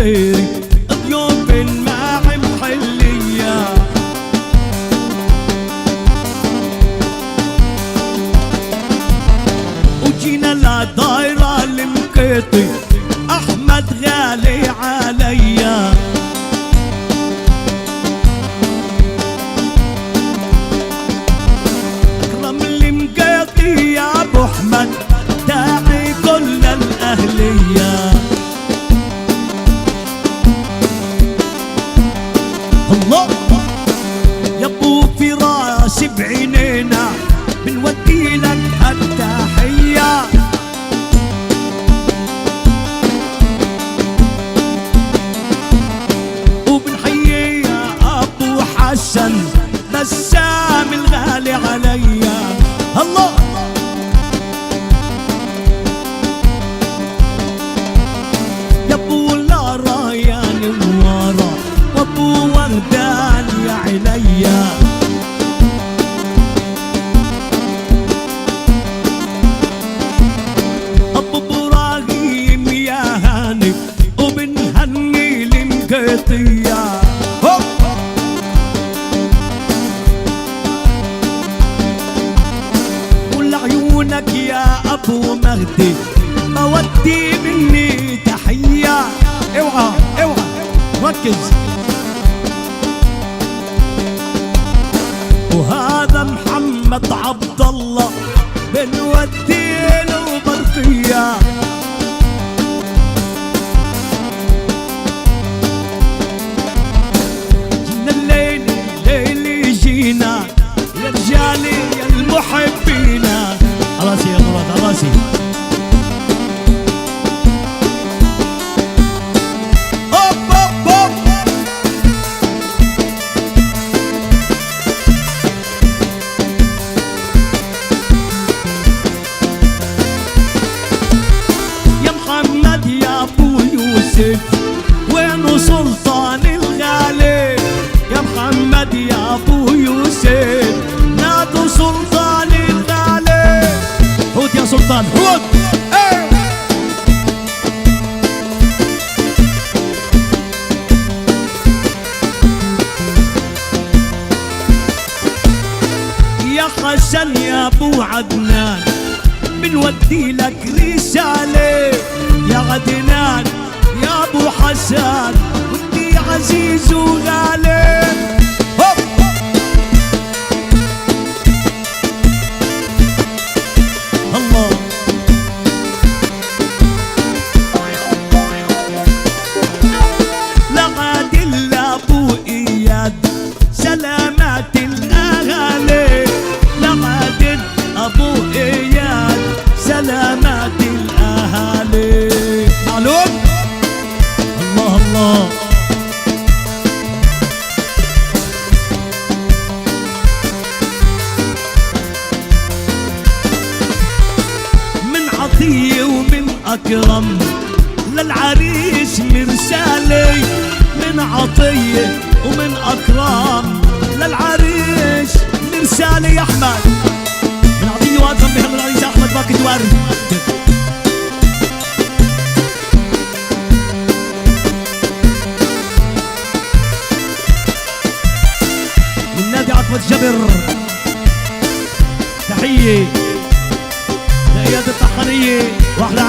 غيري ضيوف معي محلية. وجينا لدايرة المقيطي أحمد غالي عليا. أكرم المقيطي يا أبو أحمد داعي كل الأهلية. الله يا أبو فراس بعينينا بنودي لك التحية. وبنحيي يا أبو حسن بسام الغالي عليا. الله يا أبو لارا يا نوارا وأبو وردان يا عليا. أبو إبراهيم يا هاني وبنهني المقيطية. ولعيونك يا أبو مهدي مودي مني تحية. اوعى اوعى ركز. وهذا محمد عبد الله بنودي له برقية. جينا الليل الليل جينا يا رجالي يا المحبين. راسي يا مراد راسي. وينو سلطان الغالي يا محمد يا ابو يوسف نادوا سلطان الغالي. هود يا سلطان هود. يا حسن يا ابو عدنان بنودي لك رسالة. يا عدنان يا ابو حسن ودي عزيز وغالي. الله لعادل ابو اياد سلامات الاهالي. لعادل ابو اياد سلامات الاهالي. معلوم. الله الله من عطية ومن أكرم للعريس مرسالي. من عطية ومن أكرم للعريس مرسالي يا أحمد. من عطية وأكرم بهم العريس أحمد باكد ورد. عقبة جبر تحية لإياد الطحانية واحلى